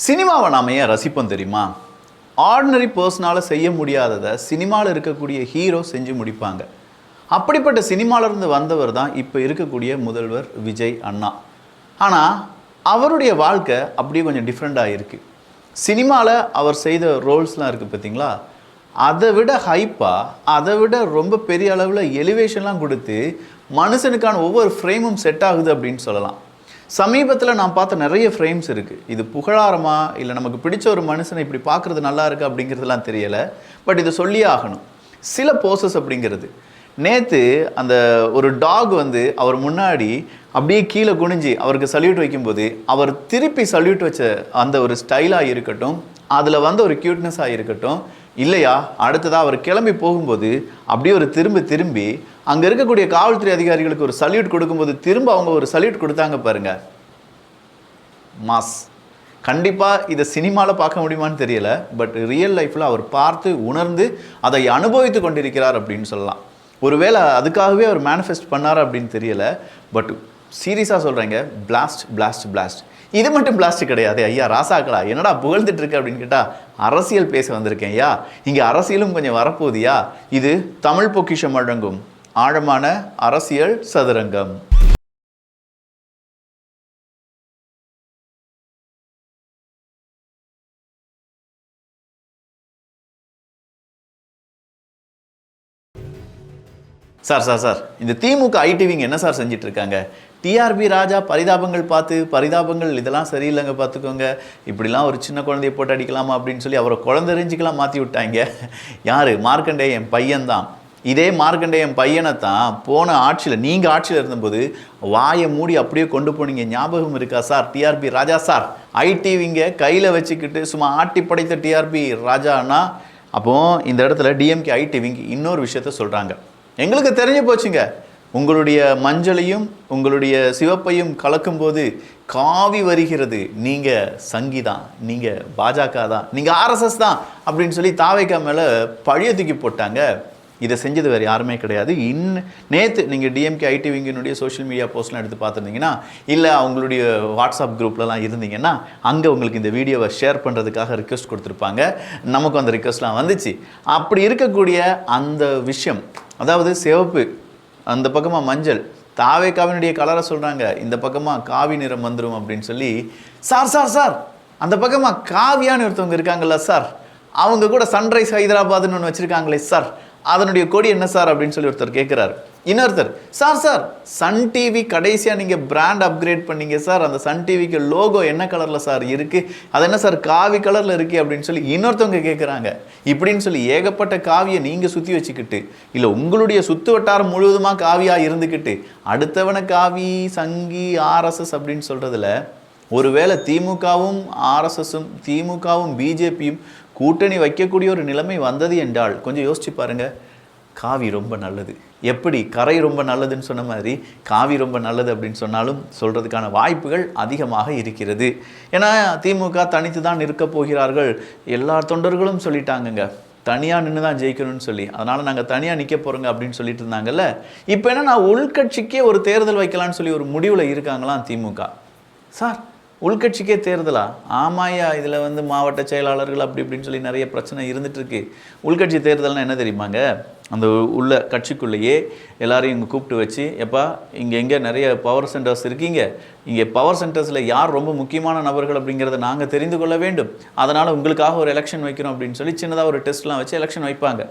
சினிமாவை நாம ஏன் ரசிப்போம் தெரியுமா? ஆர்டினரி பர்சனால செய்ய முடியாததை சினிமாவில் இருக்கக்கூடிய ஹீரோ செஞ்சு முடிப்பாங்க. அப்படிப்பட்ட சினிமாவிலிருந்து வந்தவர் தான் இப்போ இருக்கக்கூடிய முதல்வர் விஜய் அண்ணா. ஆனால் அவருடைய வாழ்க்கை அப்படியே கொஞ்சம் டிஃப்ரெண்ட்டாக இருக்குது. சினிமாவில் அவர் செய்த ரோல்ஸ்லாம் இருக்குது பார்த்தீங்களா, அதை விட ஹைப்பாக, அதை விட ரொம்ப பெரிய அளவில் எலிவேஷன்லாம் கொடுத்து மனுஷனுக்கான ஒவ்வொரு ஃப்ரேமும் செட் ஆகுது அப்படின்னு சொல்லலாம். சமீபத்தில் நான் பார்த்த நிறைய ஃப்ரேம்ஸ் இருக்குது. இது புகழாரமா இல்லை நமக்கு பிடிச்ச ஒரு மனுஷனை இப்படி பார்க்குறது நல்லா இருக்குது அப்படிங்கிறதுலாம் தெரியலை. பட் இதை சொல்லியே ஆகணும். சில போசஸ் அப்படிங்கிறது, நேற்று அந்த ஒரு டாக் வந்து அவர் முன்னாடி அப்படியே கீழே குனிஞ்சு அவருக்கு சல்யூட் வைக்கும்போது அவர் திருப்பி சல்யூட் வச்ச அந்த ஒரு ஸ்டைலாக இருக்கட்டும், அதில் வந்து ஒரு க்யூட்னஸாக இருக்கட்டும், இல்லையா அடுத்ததாக அவர் கிளம்பி போகும்போது அப்படியே ஒரு திரும்பி அங்கே இருக்கக்கூடிய காவல்துறை அதிகாரிகளுக்கு ஒரு சல்யூட் கொடுக்கும்போது திரும்ப அவங்க ஒரு சல்யூட் கொடுத்தாங்க பாருங்க. மாஸ். கண்டிப்பாக இதை சினிமாவில் பார்க்க முடியுமான்னு தெரியல. பட் ரியல் லைஃப்பில் அவர் பார்த்து உணர்ந்து அதை அனுபவித்து கொண்டிருக்கிறார் அப்படின்னு சொல்லலாம். ஒருவேளை அதுக்காகவே அவர் மேனிஃபெஸ்ட் பண்ணார் அப்படின்னு தெரியல. பட் சீரியஸாக சொல்கிறேங்க, பிளாஸ்ட். இது மட்டும் பிளாஸ்ட் கிடையாது ஐயா. ராசாக்களா என்னடா புகழ்ந்துட்டு இருக்கு அப்படின்னு கேட்டால், அரசியல் பேச வந்திருக்கேன் ஐயா. இங்கே அரசியலும் கொஞ்சம் வரப்போகுதியா. இது தமிழ் பொக்கிஷம் வழங்கும் ஆழமான அரசியல் சதுரங்கம். சார் இந்த திமுக ஐடிவிங்க என்ன சார் செஞ்சிட்டு இருக்காங்க? டிஆர்பி ராஜா பரிதாபங்கள் பார்த்து பரிதாபங்கள் இதெல்லாம் சரியில்லைங்க பார்த்துக்கோங்க, இப்படிலாம் ஒரு சின்ன குழந்தைய போட்டு அடிக்கலாமா அப்படின்னு சொல்லி அவரை குழந்தைஞ்சிக்கெல்லாம் மாற்றி விட்டாங்க. யார்? மார்க்கண்டேயன் பையன்தான். இதே மார்க்கண்டேயன் பையனை தான் போன ஆட்சியில், நீங்கள் ஆட்சியில் இருந்தபோது வாயை மூடி அப்படியே கொண்டு போனீங்க. ஞாபகம் இருக்கா சார்? டிஆர்பி ராஜா சார் ஐடிவிங்க கையில் வச்சுக்கிட்டு சும்மா ஆட்டி படைத்த டிஆர்பி ராஜானா. அப்போது இந்த இடத்துல டிஎம்கே ஐடிவிங்க இன்னொரு விஷயத்த சொல்கிறாங்க. எங்களுக்கு தெரிஞ்சு போச்சுங்க, உங்களுடைய மஞ்சளையும் உங்களுடைய சிவப்பையும் கலக்கும்போது காவி வருகிறது, நீங்கள் சங்கி தான், நீங்கள் பாஜக தான், நீங்கள் ஆர்எஸ்எஸ் தான் அப்படின்னு சொல்லி தாவேக்கா மேலே பழிய தூக்கி போட்டாங்க. இதை செஞ்சது வேறு யாருமே கிடையாது. நேற்று நீங்கள் டிஎம்கே ஐடிவிங்கினுடைய சோஷியல் மீடியா போஸ்ட்லாம் எடுத்து பார்த்துருந்தீங்கன்னா, இல்லை அவங்களுடைய வாட்ஸ்அப் குரூப்லலாம் இருந்தீங்கன்னா, அங்கே உங்களுக்கு இந்த வீடியோவை ஷேர் பண்ணுறதுக்காக ரிக்வெஸ்ட் கொடுத்துருப்பாங்க. நமக்கு அந்த ரிக்வெஸ்ட்லாம் வந்துச்சு. அப்படி இருக்கக்கூடிய அந்த விஷயம், அதாவது சிவப்பு, அந்த பக்கமாக மஞ்சள், தாவேக்காவினுடைய கலரை சொல்கிறாங்க, இந்த பக்கமாக காவி நிறம் வந்துடும் அப்படின்னு சொல்லி. சார் அந்த பக்கமாக காவியான்னு ஒருத்தவங்க இருக்காங்கல்ல சார், அவங்க கூட சன்ரைஸ் ஹைதராபாத்னு ஒன்று வச்சுருக்காங்களே சார், அதனுடைய கொடி என்ன சார் அப்படின்னு சொல்லி ஒருத்தர் கேட்குறாரு. இன்னொருத்தர், சார் சன் டிவி கடைசியாக நீங்கள் பிராண்ட் அப்கிரேட் பண்ணீங்க சார், அந்த சன் டிவிக்கு லோகோ என்ன கலரில் சார் இருக்குது, அது என்ன சார் காவி கலரில் இருக்குது அப்படின்னு சொல்லி இன்னொருத்தவங்க கேட்குறாங்க. இப்படின்னு சொல்லி ஏகப்பட்ட காவியை நீங்கள் சுற்றி வச்சுக்கிட்டு, இல்லை உங்களுடைய சுற்று வட்டாரம் முழுவதுமாக காவியாக இருந்துக்கிட்டு அடுத்தவனை காவி சங்கி ஆர்எஸ்எஸ் அப்படின்னு சொல்கிறதுல, ஒருவேளை திமுகவும் ஆர்எஸ்எஸும் திமுகவும் பிஜேபியும் கூட்டணி வைக்கக்கூடிய ஒரு நிலைமை வந்தது என்றால் கொஞ்சம் யோசிச்சு பாருங்கள். காவி ரொம்ப நல்லது, எப்படி கரை ரொம்ப நல்லதுன்னு சொன்ன மாதிரி காவி ரொம்ப நல்லது அப்படின்னு சொன்னாலும் சொல்கிறதுக்கான வாய்ப்புகள் அதிகமாக இருக்கிறது. ஏன்னா திமுக தனித்து தான் இருக்க போகிறார்கள், எல்லா தொண்டர்களும் சொல்லிட்டாங்கங்க, தனியாக நின்று தான் ஜெயிக்கணும்னு சொல்லி, அதனால் நாங்கள் தனியாக நிற்க போகிறோங்க அப்படின்னு சொல்லிட்டு இருந்தாங்கல்ல. இப்போ என்ன, நான் உள்கட்சிக்கே ஒரு தேர்தல் வைக்கலான்னு சொல்லி ஒரு முடிவில் இருக்காங்களாம் திமுக. சார் உள்கட்சிக்கே தேர்தலா? ஆமாயா, இதில் வந்து மாவட்ட செயலாளர்கள் அப்படி இப்படின்னு சொல்லி நிறைய பிரச்சனை இருந்துகிட்ருக்கு. உள்கட்சி தேர்தல்னால் என்ன தெரியுமாங்க, அந்த உள்ள கட்சிக்குள்ளேயே எல்லாரையும் இங்கே கூப்பிட்டு வச்சு, எப்பா இங்கே எங்கே நிறைய பவர் சென்டர்ஸ் இருக்கீங்க, இங்கே பவர் சென்டர்ஸில் யார் ரொம்ப முக்கியமான நபர்கள் அப்படிங்கிறத நாங்கள் தெரிந்து கொள்ள வேண்டும், அதனால் உங்களுக்காக ஒரு எலெக்ஷன் வைக்கிறோம் அப்படின்னு சொல்லி சின்னதாக ஒரு டெஸ்ட்லாம் வச்சு எலெக்ஷன் வைப்பாங்க.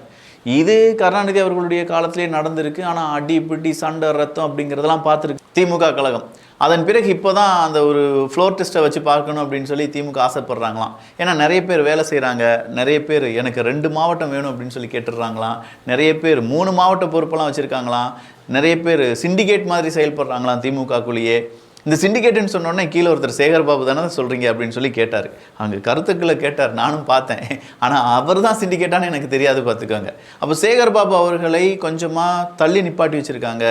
இது கருணாநிதி அவர்களுடைய காலத்திலே நடந்திருக்கு. ஆனால் அடி பிடி சண்டை ரத்தம் அப்படிங்கிறதெல்லாம் பார்த்துருக்கு திமுக கழகம். அதன் பிறகு இப்போ தான் அந்த ஒரு ஃப்ளோர் டெஸ்ட்டை வச்சு பார்க்கணும் அப்படின்னு சொல்லி திமுக ஆசைப்படுறாங்களாம். ஏன்னா நிறைய பேர் வேலை செய்கிறாங்க, நிறைய பேர் எனக்கு 2 மாவட்டம் வேணும் அப்படின்னு சொல்லி கேட்டுடுறாங்களாம், நிறைய பேர் 3 மாவட்ட பொறுப்பெல்லாம் வச்சுருக்காங்களாம், நிறைய பேர் சிண்டிகேட் மாதிரி செயல்படுறாங்களாம் திமுகக்குள்ளேயே. இந்த சிண்டிகேட்டுன்னு சொன்னோடனே கீழே ஒருத்தர் சேகர் பாபு தானே சொல்கிறீங்க அப்படின்னு சொல்லி கேட்டார். அங்கே கருத்துக்களை கேட்டார், நானும் பார்த்தேன். ஆனால் அவர் தான் சிண்டிகேட்டான்னு எனக்கு தெரியாது பார்த்துக்கோங்க. அப்போ சேகர் பாபு அவர்களை கொஞ்சமாக தள்ளி நிப்பாட்டி வச்சுருக்காங்க.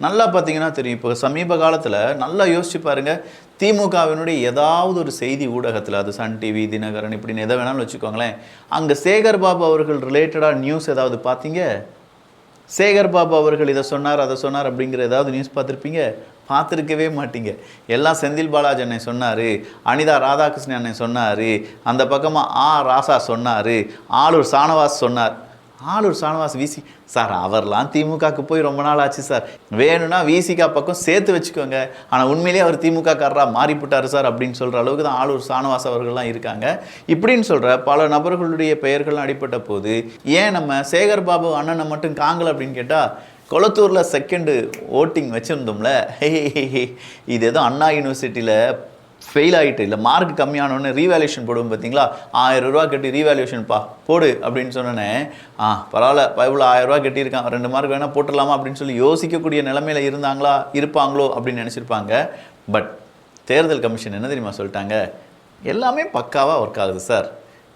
நல்லா பார்த்தீங்கன்னா தெரியும். இப்போ சமீப காலத்தில் நல்லா யோசிச்சு பாருங்கள், திமுகவினுடைய ஏதாவது ஒரு செய்தி ஊடகத்தில், அது சன் டிவி, தினகரன், இப்படின்னு எதை வேணாலும் வச்சுக்கோங்களேன், அங்கே சேகர் பாபு அவர்கள் ரிலேட்டடாக நியூஸ் ஏதாவது பார்த்தீங்க, சேகர் பாபு அவர்கள் இதை சொன்னார் அதை சொன்னார் அப்படிங்கிற ஏதாவது நியூஸ் பார்த்துருப்பீங்க. பார்த்துருக்கவே மாட்டீங்க. எல்லாம் செந்தில் பாலாஜி அண்ணன் சொன்னார், அனிதா ராதாகிருஷ்ணன் அண்ணன் சொன்னார், அந்த பக்கமாக ராசா சொன்னார், ஆளூர் சானவாஸ் சொன்னார். ஆளூர் சானவாஸ் விசி சார் அவர்லாம் திமுகவுக்கு போய் ரொம்ப நாள் ஆச்சு சார், வேணும்னா விசிகா பக்கம் சேர்த்து வச்சுக்கோங்க, ஆனால் உண்மையிலேயே அவர் திமுக காரரா மாறிவிட்டார் சார் அப்படின்னு சொல்கிற அளவுக்கு தான் ஆளூர் சானவாஸ் அவர்கள்லாம் இருக்காங்க. இப்படின்னு சொல்கிற பல நபர்களுடைய பெயர்கள்லாம் அடிப்பட்ட போது ஏன் நம்ம சேகர் பாபு அண்ணனை மட்டும் காங்கல அப்படின்னு கேட்டால், கொளத்தூரில் செகண்டு ஓட்டிங் வச்சுருந்தோம்ல, இது ஏதோ அண்ணா யூனிவர்சிட்டியில் ஃபெயில் ஆகிட்டு இல்லை மார்க் கம்மியானோன்னு ரீவேல்யூஷன் போடுவோம் பார்த்தீங்களா, 1000 ரூபா கட்டி ரீவேல்யூஷன்ப்பா போடு அப்படின்னு சொன்னோன்னே, பரவாயில்ல பைபிள் 1000 ரூபா கட்டியிருக்கான் 2 மார்க் வேணால் போட்டுடலாமா அப்படின்னு சொல்லி யோசிக்கக்கூடிய நிலைமையில் இருப்பாங்களோ அப்படின்னு நினச்சிருப்பாங்க. பட் தேர்தல் கமிஷன் என்ன தெரியுமா சொல்லிட்டாங்க, எல்லாமே பக்காவாக ஒர்க் ஆகுது சார்,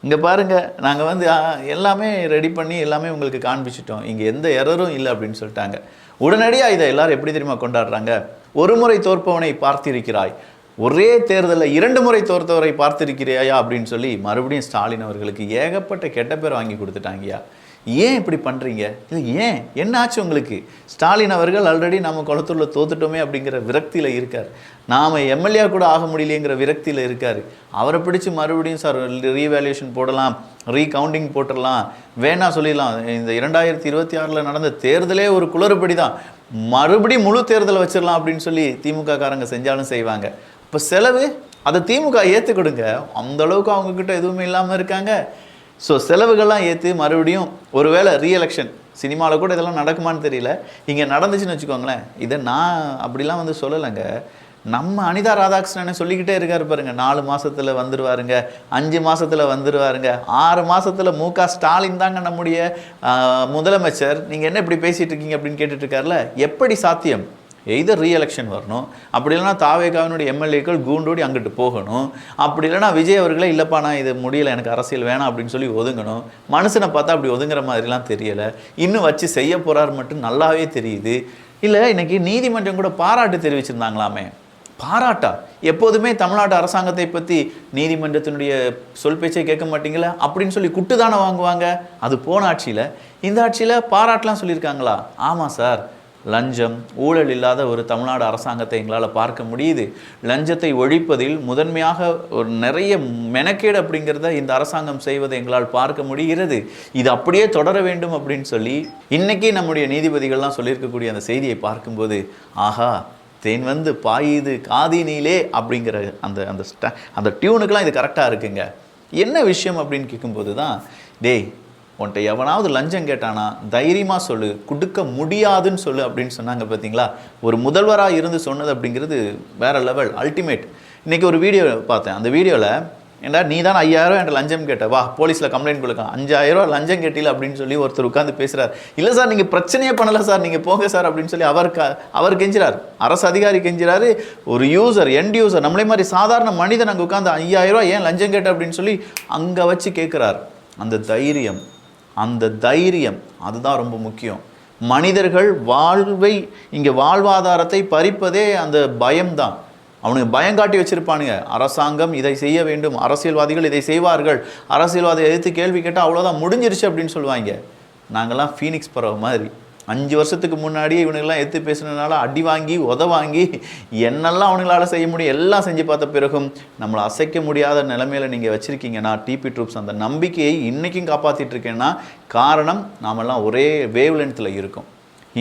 இங்கே பாருங்கள் நாங்கள் எல்லாமே ரெடி பண்ணி எல்லாமே உங்களுக்கு காண்பிச்சிட்டோம், இங்கே எந்த எரரும் இல்லை அப்படின்னு சொல்லிட்டாங்க. உடனடியாக இதை எல்லோரும் எப்படி தெரியுமா கொண்டாடுறாங்க, ஒரு முறை தோற்பவனை பார்த்திருக்கிறாய், ஒரே தேர்தலில் 2 முறை தோற்றவரை பார்த்திருக்கிறியா அப்படின்னு சொல்லி மறுபடியும் ஸ்டாலின் அவர்களுக்கு ஏகப்பட்ட கெட்ட பேர் வாங்கி கொடுத்துட்டாங்கயா. ஏன் இப்படி பண்ணுறீங்க, இல்லை ஏன் என்ன ஆச்சு உங்களுக்கு? ஸ்டாலின் அவர்கள் ஆல்ரெடி நம்ம கொளத்தூரில் தோத்துட்டோமே அப்படிங்கிற விரக்தியில் இருக்கார், நாம் எம்எல்ஏ கூட ஆக முடியலைங்கிற விரக்தியில் இருக்கார். அவரை பிடிச்சி மறுபடியும் சார் ரீவேல்யூஷன் போடலாம், ரீகவுண்டிங் போட்டுடலாம், வேணா சொல்லிடலாம், இந்த 2026 நடந்த தேர்தலே ஒரு குளறுபடி தான், மறுபடியும் முழு தேர்தலை வச்சிடலாம் அப்படின்னு சொல்லி திமுக காரங்க செஞ்சாலும் செய்வாங்க. இப்போ செலவு அதை திமுக ஏற்று கொடுங்க, அந்தளவுக்கு அவங்கக்கிட்ட எதுவுமே இல்லாமல் இருக்காங்க. ஸோ செலவுகள்லாம் ஏற்று மறுபடியும் ஒருவேளை ரீஎலெக்ஷன், சினிமாவில் கூட இதெல்லாம் நடக்குமான்னு தெரியல, இங்கே நடந்துச்சுன்னு வச்சுக்கோங்களேன், இதை நான் அப்படிலாம் சொல்லலைங்க, நம்ம அனிதா ராதாகிருஷ்ணனை சொல்லிக்கிட்டே இருக்காரு பாருங்க, 4 மாதத்தில் வந்துடுவாருங்க, 5 மாதத்தில் வந்துடுவாருங்க, 6 மாதத்தில் முக ஸ்டாலின் தாங்க நம்முடைய முதலமைச்சர், நீங்கள் என்ன இப்படி பேசிகிட்டு இருக்கீங்க அப்படின்னு கேட்டுட்ருக்காருல, எப்படி சாத்தியம்? எய்தர் ரீஎலெக்ஷன் வரணும், அப்படி இல்லைனா தாவேகாவினுடைய எம்எல்ஏக்கள் கூண்டோடி அங்கிட்டு போகணும், அப்படி இல்லைனா விஜய் அவர்களே இல்லைப்பா நான் இது முடியலை எனக்கு அரசியல் வேணாம் அப்படின்னு சொல்லி ஒதுங்கணும். மனுஷனை பார்த்தா அப்படி ஒதுங்குற மாதிரிலாம் தெரியலை, இன்னும் வச்சு செய்ய போகிறார் மட்டும் நல்லாவே தெரியுது. இல்லை இன்னைக்கு நீதிமன்றம் கூட பாராட்டு தெரிவிச்சிருந்தாங்களாமே, பாராட்டா? எப்போதுமே தமிழ்நாட்டு அரசாங்கத்தை பற்றி நீதிமன்றத்தினுடைய சொல் பேச்சை கேட்க மாட்டீங்களா அப்படின்னு சொல்லி குட்டு தானே வாங்குவாங்க. அது போன ஆட்சியில், இந்த ஆட்சியில் பாராட்டலாம் சொல்லியிருக்காங்களா? ஆமாம் சார், லஞ்சம் ஊழல் இல்லாத ஒரு தமிழ்நாடு அரசாங்கத்தை எங்களால் பார்க்க முடியுது, லஞ்சத்தை ஒழிப்பதில் முதன்மையாக ஒரு நிறைய மெனக்கேடு அப்படிங்கிறத இந்த அரசாங்கம் செய்வதை எங்களால் பார்க்க முடிகிறது, இது அப்படியே தொடர வேண்டும் அப்படின்னு சொல்லி இன்றைக்கி நம்முடைய நீதிபதிகள்லாம் சொல்லியிருக்கக்கூடிய அந்த செய்தியை பார்க்கும்போது, ஆஹா தேன் பாயுது காதினிலே அப்படிங்கிற அந்த அந்த அந்த டியூனுக்கெலாம் இது கரெக்டாக இருக்குங்க. என்ன விஷயம் அப்படின்னு கேட்கும்போது தான், டேய் உன்ட்ட எவனாவது லஞ்சம் கேட்டானா தைரியமாக சொல்லு, கொடுக்க முடியாதுன்னு சொல்லு அப்படின்னு சொன்னாங்க பார்த்தீங்களா. ஒரு முதல்வராக இருந்து சொன்னது அப்படிங்கிறது வேறு லெவல், அல்டிமேட். இன்றைக்கி ஒரு வீடியோ பார்த்தேன், அந்த வீடியோவில் ஏண்டா நீ தான் 5000 என்கிட்ட லஞ்சம் கேட்ட, வா போலீஸில் கம்ப்ளைண்ட் கொடுக்க, 5000 ரூபா லஞ்சம் கேட்டில அப்படின்னு சொல்லி ஒருத்தர் உட்காந்து பேசுகிறார். இல்லை சார் நீங்கள் பிரச்சனையே பண்ணலை சார், நீங்கள் போங்க சார் அப்படின்னு சொல்லி அவர் கெஞ்சிறார், அரசு அதிகாரி கெஞ்சிறாரு. ஒரு யூசர் எண்ட் யூசர் நம்மளே மாதிரி சாதாரண மனிதன் அங்கே உட்காந்து 5000 ரூபா ஏன் லஞ்சம் கேட்ட அப்படின்னு சொல்லி அங்கே வச்சு கேட்குறார். அந்த தைரியம் அதுதான் ரொம்ப முக்கியம். மனிதர்கள் இங்கே வாழ்வாதாரத்தை பறிப்பதே அந்த பயம்தான். அவனுக்கு பயங்காட்டி வச்சிருப்பானுங்க, அரசாங்கம் இதை செய்ய வேண்டும், அரசியல்வாதிகள் இதை செய்வார்கள், அரசியல்வாதியை எதிர்த்து கேள்வி கேட்டால் அவ்வளோதான் முடிஞ்சிருச்சு அப்படின்னு சொல்லுவாங்க. நாங்கள்லாம் ஃபீனிக்ஸ் பறவை மாதிரி 5 வருஷத்துக்கு முன்னாடியே இவனுங்கெல்லாம் எடுத்து பேசுனதுனால அடி வாங்கி வாங்கி என்னெல்லாம் அவனுங்களால் செய்ய முடியும் எல்லாம் செஞ்சு பார்த்த பிறகும் நம்மளை அசைக்க முடியாத நிலைமையில் நீங்கள் வச்சுருக்கீங்கன்னா டிபி ட்ரூப்ஸ் அந்த நம்பிக்கையை இன்றைக்கும் காப்பாற்றிட்டு இருக்கேன்னா காரணம் நாமெல்லாம் ஒரே வேவ் லென்த்தில் இருக்கோம்.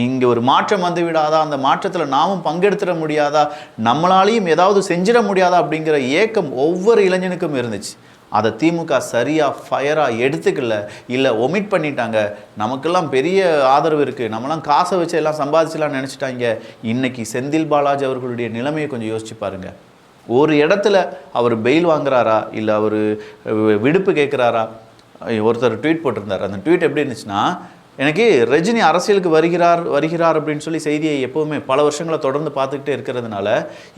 இங்கே ஒரு மாற்றம் வந்து விடாதா, அந்த மாற்றத்தில் நாமும் பங்கெடுத்துட முடியாதா, நம்மளாலையும் ஏதாவது செஞ்சிட முடியாதா அப்படிங்கிற ஏக்கம் ஒவ்வொரு இளைஞனுக்கும் இருந்துச்சு. அதை திமுக சரியாக ஃபயராக எடுத்துக்கல, இல்லை ஒமிட் பண்ணிட்டாங்க. நமக்கெல்லாம் பெரிய ஆதரவு இருக்குது, நம்மளாம் காசை வச்சு எல்லாம் சம்பாதிச்சலாம் நினச்சிட்டாங்க. இன்றைக்கி செந்தில் பாலாஜி அவர்களுடைய நிலைமையை கொஞ்சம் யோசிச்சு பாருங்கள். ஒரு இடத்துல அவர் பெயில் வாங்குறாரா, இல்லை அவர் விடுப்பு கேட்குறாரா? ஒருத்தர் ட்வீட் போட்டிருந்தார். அந்த ட்வீட் எப்படி இருந்துச்சுன்னா, எனக்கு ரஜினி அரசியலுக்கு வருகிறார் அப்படின்னு சொல்லி செய்தியை எப்போவுமே பல வருஷங்களை தொடர்ந்து பார்த்துக்கிட்டே இருக்கிறதுனால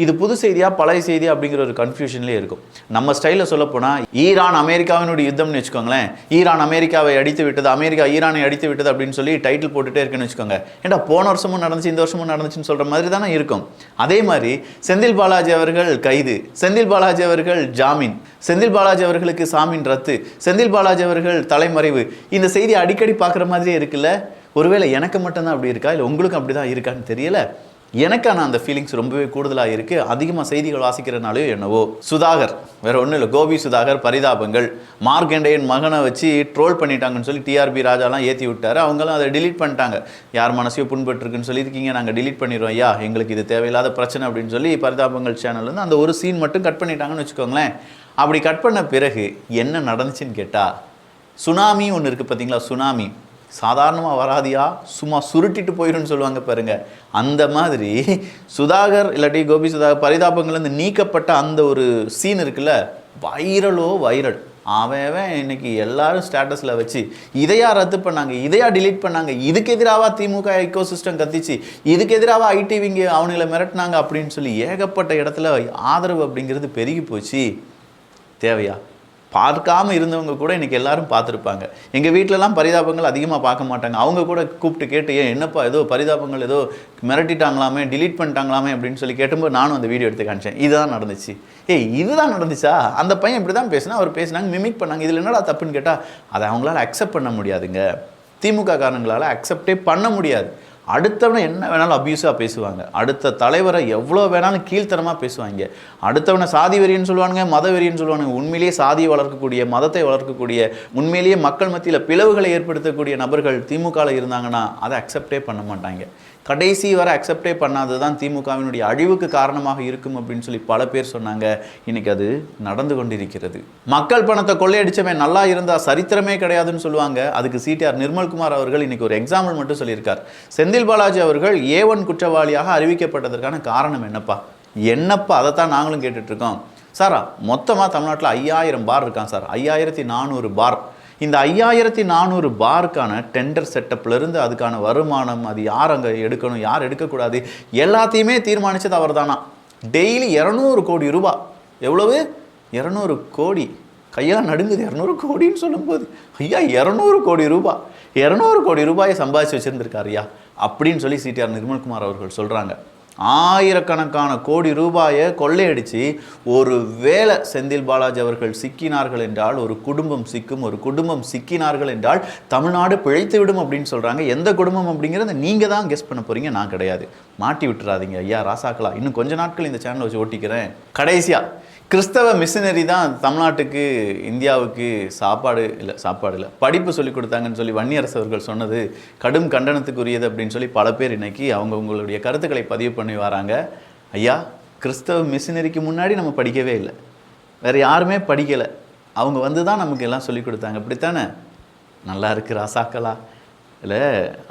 இது புது செய்தியா பழைய செய்தியா அப்படிங்கிற ஒரு கன்ஃபியூஷன்லேயே இருக்கும். நம்ம ஸ்டைலில் சொல்லப்போனால் ஈரான் அமெரிக்காவினுடைய யுத்தம்னு வச்சுக்கோங்களேன், ஈரான் அமெரிக்காவை அடித்து விட்டது, அமெரிக்கா ஈரானை அடித்து விட்டது அப்படின்னு சொல்லி டைட்டில் போட்டுகிட்டே இருக்குன்னு வச்சுக்கோங்க. ஏன்னா போன வருஷமும் நடந்துச்சு இந்த வருஷமும் நடந்துச்சுன்னு சொல்கிற மாதிரி தானே இருக்கும். அதே மாதிரி செந்தில் பாலாஜி அவர்கள் கைது, செந்தில் பாலாஜி அவர்கள் ஜாமீன், செந்தில் பாலாஜி அவர்களுக்கு சாமீன் ரத்து, செந்தில் பாலாஜி அவர்கள் தலைமறைவு, இந்த செய்தி அடிக்கடி பார்க்குற மாதிரியே இருக்குல்ல. ஒருவேளை எனக்கு மட்டும்தான் அப்படி இருக்கா, இல்லை உங்களுக்கும் அப்படி தான் இருக்கான்னு தெரியல. எனக்கான அந்த ஃபீலிங்ஸ் ரொம்பவே கூடுதலாக இருக்குது. அதிகமாக செய்திகள் வாசிக்கிறனாலே என்னவோ. சுதாகர் வேறு ஒன்றும் இல்லை, கோபி சுதாகர் பரிதாபங்கள் மார்க்கண்டேயன் மகனை வச்சு ட்ரோல் பண்ணிட்டாங்கன்னு சொல்லி டிஆர்பி ராஜாலாம் ஏற்றி விட்டார். அவங்களும் அதை டிலீட் பண்ணிட்டாங்க. யார் மனசையோ புண்பட்டுருக்குன்னு சொல்லியிருக்கீங்க, நாங்கள் டிலீட் பண்ணிடுவோம் ஐயா, எங்களுக்கு இது தேவையில்லாத பிரச்சனை அப்படின்னு சொல்லி பரிதாபங்கள் சேனல்லேருந்து அந்த ஒரு சீன் மட்டும் கட் பண்ணிட்டாங்கன்னு வச்சுக்கோங்களேன். அப்படி கட் பண்ண பிறகு என்ன நடந்துச்சுன்னு கேட்டால், சுனாமி ஒன்று இருக்குது பார்த்தீங்களா, சுனாமி சாதாரணமாக வராதியா, சும்மா சுருட்டிட்டு போயிடும்னு சொல்லுவாங்க பாருங்க. அந்த மாதிரி சுதாகர் இல்லாட்டி கோபி சுதாகர் பரிதாபங்கள்லேருந்து நீக்கப்பட்ட அந்த ஒரு சீன் இருக்குல்ல, வைரல். அவன் இன்னைக்கு எல்லாரும் ஸ்டேட்டஸில் வச்சு இதையா ரத்து பண்ணாங்க, இதையா டிலீட் பண்ணாங்க, இதுக்கு எதிராக திமுக எக்கோ சிஸ்டம் கத்திச்சு, இதுக்கு எதிராக ஐடிவிங்க அவனுங்களை மிரட்டினாங்க அப்படின்னு சொல்லி ஏகப்பட்ட இடத்துல ஆதரவு அப்படிங்கிறது பெருகி போச்சு. தேவையா? பார்க்காம இருந்தவங்க கூட இன்றைக்கி எல்லாரும் பார்த்துருப்பாங்க. எங்கள் வீட்டிலலாம் பரிதாபங்கள் அதிகமாக பார்க்க மாட்டாங்க. அவங்க கூட கூப்பிட்டு கேட்டு, ஏன் என்னப்பா ஏதோ பரிதாபங்கள் ஏதோ மிரட்டிட்டாங்களாமே, டிலீட் பண்ணிட்டாங்களாமே அப்படின்னு சொல்லி கேட்டும்போது நானும் அந்த வீடியோ எடுத்து காமிச்சேன். இதுதான் நடந்துச்சு. இதுதான் நடந்துச்சா, அந்த பையன் இப்படி தான் பேசினா, அவர் பேசினாங்க, மிமிக் பண்ணாங்க, இதில் என்னடா தப்புன்னு கேட்டால் அதை அவங்களால அக்செப்ட் பண்ண முடியாதுங்க. திமுக காரணங்களால் அக்செப்டே பண்ண முடியாது. அடுத்தவனை என்ன வேணாலும் அப்யூஸாக பேசுவாங்க, அடுத்த தலைவரை எவ்வளோ வேணாலும் கீழ்த்தனமாக பேசுவாங்க, அடுத்தவனை சாதி வெறின்னு சொல்லுவானுங்க, மத வெறின்னு சொல்லுவானுங்க. உண்மையிலேயே சாதியை வளர்க்கக்கூடிய, மதத்தை வளர்க்கக்கூடிய, உண்மையிலேயே மக்கள் மத்தியில் பிளவுகளை ஏற்படுத்தக்கூடிய நபர்கள் திமுகவில் இருந்தாங்கன்னா அதை அக்செப்டே பண்ண மாட்டாங்க. கடைசி வரை அக்செப்டே பண்ணாதது தான் திமுகவினுடைய அழிவுக்கு காரணமாக இருக்கும் அப்படின்னு சொல்லி பல பேர் சொன்னாங்க. இன்னைக்கு அது நடந்து கொண்டிருக்கிறது. மக்கள் பணத்தை கொள்ளையடிச்சவன் நல்லா இருந்தால் சரித்திரமே கிடையாதுன்னு சொல்லுவாங்க. அதுக்கு சிடிஆர் நிர்மல்குமார் அவர்கள் இன்னைக்கு ஒரு எக்ஸாம்பிள் மட்டும் சொல்லியிருக்கார். செந்தில் பாலாஜி அவர்கள் A1 குற்றவாளியாக அறிவிக்கப்பட்டதற்கான காரணம் என்னப்பா அதைத்தான் நாங்களும் கேட்டுட்ருக்கோம். சாரா மொத்தமாக தமிழ்நாட்டில் 5000 பார் இருக்கான் சார், 5400 பார். இந்த 5400 பாருக்கான டெண்டர் செட்டப்லேருந்து அதுக்கான வருமானம், அது யார் அங்கே எடுக்கணும், யார் எடுக்கக்கூடாது, எல்லாத்தையுமே தீர்மானித்தது அவர் தானா. டெய்லி 200 கோடி ரூபா. எவ்வளவு? 200 கோடி. கையெல்லாம் நடுங்குது 200 கோடின்னு சொல்லும்போது. ஐயா 200 கோடி ரூபா, 200 கோடி ரூபாயை சம்பாதிச்சு வச்சுருந்துருக்காருயா அப்படின்னு சொல்லி சிடிஆர் நிர்மல்குமார் அவர்கள் சொல்கிறாங்க. ஆயிரக்கணக்கான கோடி ரூபாயை கொள்ளையடித்து ஒரு வேளை செந்தில் பாலாஜி அவர்கள் சிக்கினார்கள் என்றால், ஒரு குடும்பம் சிக்கும், ஒரு குடும்பம் சிக்கினார்கள் என்றால் தமிழ்நாடு பிழைத்து விடும் அப்படின்னு சொல்கிறாங்க. எந்த குடும்பம் அப்படிங்கிறத நீங்கள் தான் கெஸ் பண்ண போகிறீங்க, நான் கிடையாது. மாட்டி விட்டுறாதீங்க ஐயா ராசாக்களா. இன்னும் கொஞ்ச நாட்கள் இந்த சேனலை வச்சு ஓட்டிக்கிறேன். கடைசியாக கிறிஸ்தவ மிஷினரி தான் தமிழ்நாட்டுக்கு, இந்தியாவுக்கு சாப்பாடு இல்லை படிப்பு சொல்லிக் கொடுத்தாங்கன்னு சொல்லி வன்னியரசு அவர்கள் சொன்னது கடும் கண்டனத்துக்குரியது அப்படின்னு சொல்லி பல பேர் இன்னைக்கு அவங்களுடைய கருத்துக்களை பதிவு பண்ணி வராங்க. ஐயா, கிறிஸ்தவ மிஷினரிக்கு முன்னாடி நம்ம படிக்கவே இல்லை, வேறு யாருமே படிக்கலை, அவங்க வந்து தான் நமக்கு எல்லாம் சொல்லிக் கொடுத்தாங்க. இப்படித்தானே? நல்லா இருக்குது ராசாக்களா. இல்லை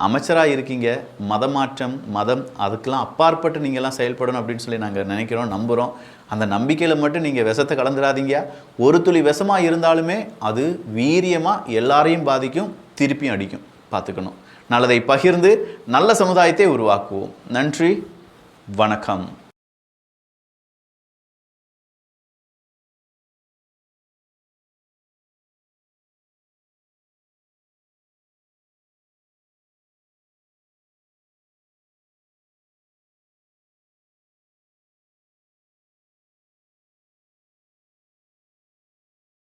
அமைச்சராக இருக்கீங்க, மதமாற்றம், மதம் அதுக்கெல்லாம் அப்பாற்பட்டு நீங்கள்லாம் செயல்படணும் அப்படின்னு சொல்லி நாங்கள் நினைக்கிறோம், நம்புகிறோம். அந்த நம்பிக்கையில் மட்டும் நீங்கள் விஷத்தை கலந்துடாதீங்க. ஒரு துளி விஷமாக இருந்தாலுமே அது வீரியமாக எல்லாரையும் பாதிக்கும், திருப்பியும் அடிக்கும். பார்த்துக்கணும். நல்லதை பகிர்ந்து நல்ல சமுதாயத்தை உருவாக்குவோம். நன்றி, வணக்கம்.